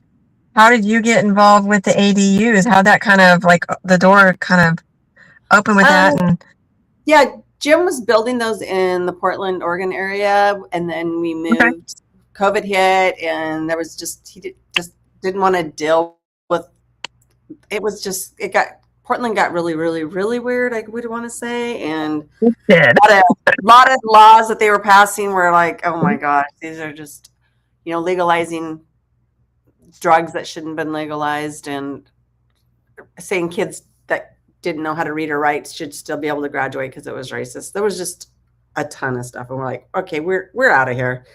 how did you get involved with the ADUs? How that kind of like the door kind of open with that? And yeah, Jim was building those in the Portland, Oregon area, and then we moved. Okay. COVID hit, and there was he didn't want to deal with. It was Portland got really, really, really weird, I would want to say, and a lot of laws that they were passing were like, oh my gosh, these are just, legalizing drugs that shouldn't have been legalized, and saying kids that didn't know how to read or write should still be able to graduate because it was racist. There was just a ton of stuff, and we're like, okay, we're out of here.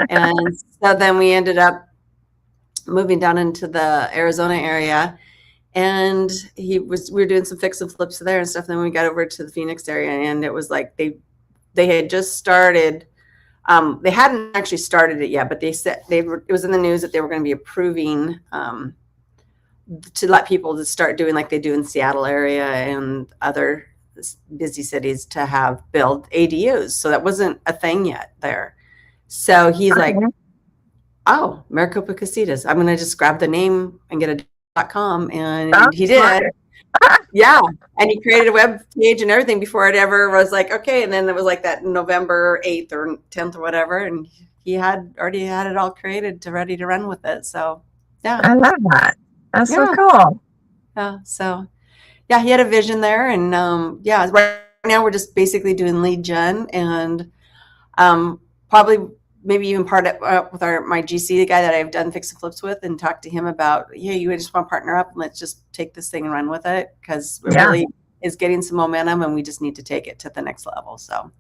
And so then we ended up moving down into the Arizona area, and we were doing some fix and flips there and stuff. And then we got over to the Phoenix area, and it was like they had just started. They hadn't actually started it yet, but they said it was in the news that they were going to be approving to let people to start doing like they do in Seattle area and other busy cities to build ADUs. So that wasn't a thing yet there. So he's like, oh, Maricopa Casitas. I'm going to just grab the name and get a .com. And he did. Yeah. And he created a web page and everything before it ever was like, okay. And then it was like that November 8th or 10th or whatever. And he had already had it all created ready to run with it. So yeah. I love that. That's so cool. Yeah. So yeah, he had a vision there. And right now we're just basically doing lead gen, and probably maybe even part with my GC, the guy that I've done fix and flips with, and talk to him about, you just want to partner up and let's just take this thing and run with it, because it is getting some momentum, and we just need to take it to the next level. So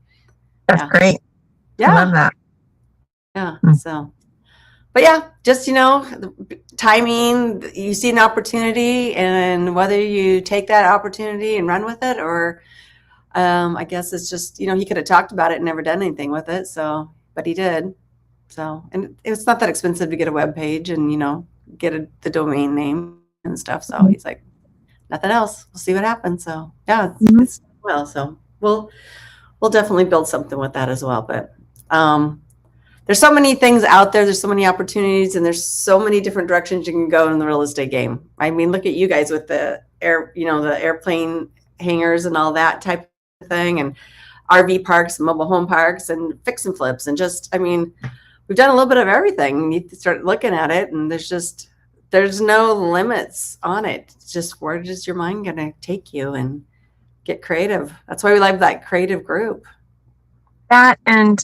That's great. yeah, I love that. yeah. So, but yeah, just timing. You see an opportunity, and whether you take that opportunity and run with it, or I guess it's just he could have talked about it and never done anything with it. So, but he did. So, and it's not that expensive to get a web page and get the domain name and stuff. So he's like, nothing else. We'll see what happens. So yeah, it's well. So we'll definitely build something with that as well. But there's so many things out there. There's so many opportunities, and there's so many different directions you can go in the real estate game. I mean, look at you guys with the the airplane hangars and all that type of thing, and RV parks, mobile home parks, and fix and flips, and we've done a little bit of everything. You start looking at it, and there's no limits on it. It's just, where is your mind going to take you, and get creative. That's why we like that creative group. That, and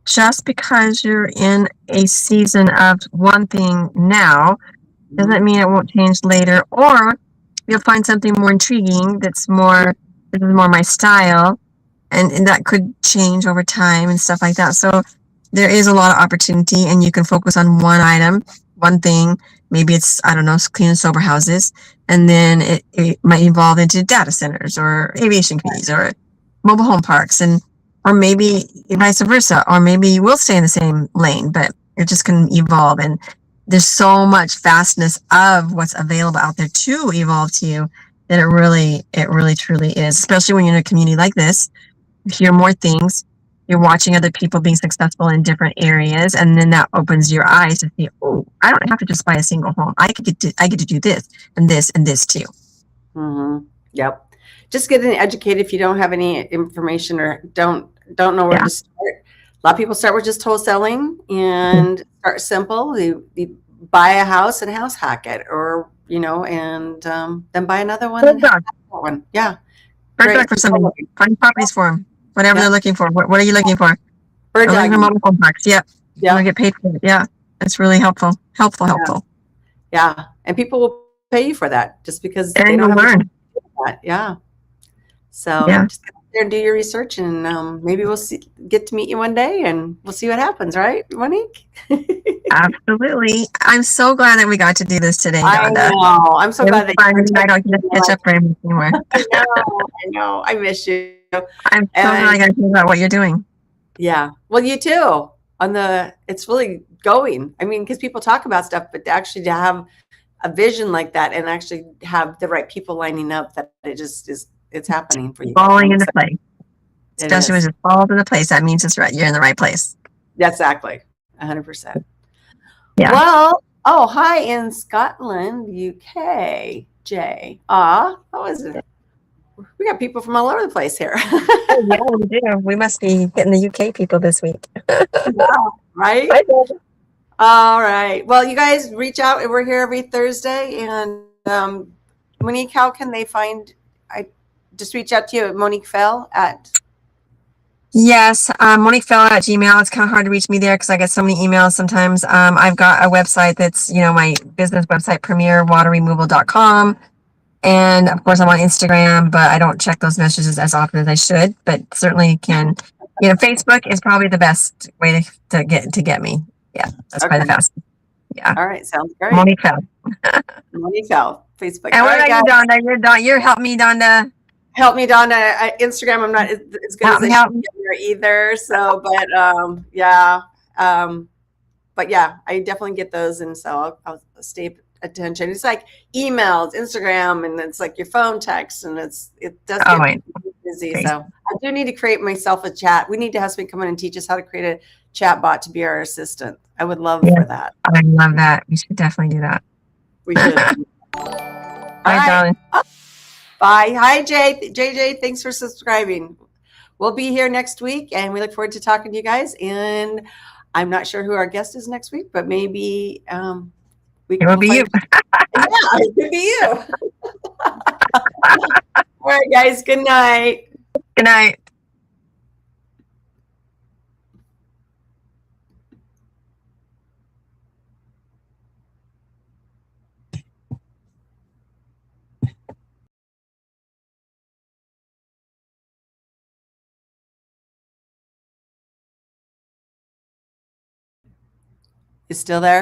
just because you're in a season of one thing now doesn't mean it won't change later, or you'll find something more intriguing this is more my style, and that could change over time and stuff like that. So there is a lot of opportunity, and you can focus on one item, one thing. Maybe it's, I don't know, clean and sober houses, and then it might evolve into data centers or aviation communities or mobile home parks, or maybe vice versa, or maybe you will stay in the same lane, but it just can evolve. And there's so much vastness of what's available out there to evolve to you that it really truly is, especially when you're in a community like this. You hear more things, you're watching other people being successful in different areas, and then that opens your eyes to see, oh, I don't have to just buy a single home. I get to do this and this and this too. Yep. Just getting educated. If you don't have any information or don't know where to start, a lot of people start with just wholesaling and start simple. You buy a house and house hack it, or and then buy another one. And that one. Yeah. Bird for somebody. Find properties for them. Whatever they're looking for. What are you looking for? Bird dog. Mobile home parks. Yep. You want to get paid for it. Yeah. That's really helpful. Helpful. Yeah. And people will pay you for that just because and they don't have learn. That. Yeah. So just get out there and do your research, and maybe we'll get to meet you one day, and we'll see what happens, right, Monique? Absolutely. I'm so glad that we got to do this today, Donda. I know. I'm so glad that I don't get to catch up very much anymore. I know. I miss you. I'm so glad I got to hear about what you're doing. Yeah. Well, you too. It's really going. I mean, because people talk about stuff, but actually to have a vision like that and actually have the right people lining up, that it's happening for you. Falling into place. Especially when it falls into place, that means you're in the right place. Exactly. 100%. Yeah. Well, hi in Scotland, UK, Jay. How is it? We got people from all over the place here. Yeah, we do. We must be getting the UK people this week. Right? All right. Well, you guys reach out. We're here every Thursday. And Monique, how can they find? I just reach out to you at Monique Fell at. Yes, Monique Fell at Gmail. It's kind of hard to reach me there because I get so many emails sometimes. I've got a website that's, my business website, premierwaterremoval.com. And of course, I'm on Instagram, but I don't check those messages as often as I should. But certainly can, Facebook is probably the best way to get me. Yeah, that's probably the fastest. Yeah. All right, sounds great. Monique Fell. Monique Fell, Facebook. And what about you, Donda? You're help me, Donda. Help me, Donda. Instagram, I'm not as good as I should there either. So, but yeah, I definitely get those, and so I'll stay attention. It's like emails, Instagram, and it's like your phone text, and it does get busy. Crazy. So I do need to create myself a chat. We need to have somebody come in and teach us how to create a chat bot to be our assistant. I would love for that. I love that. We should definitely do that. We should. Bye, darling. Bye. Hi, JJ. Thanks for subscribing. We'll be here next week, and we look forward to talking to you guys. And I'm not sure who our guest is next week, but maybe it will be you. Yeah, it could be you. All right, guys. Good night. Good night. You still there?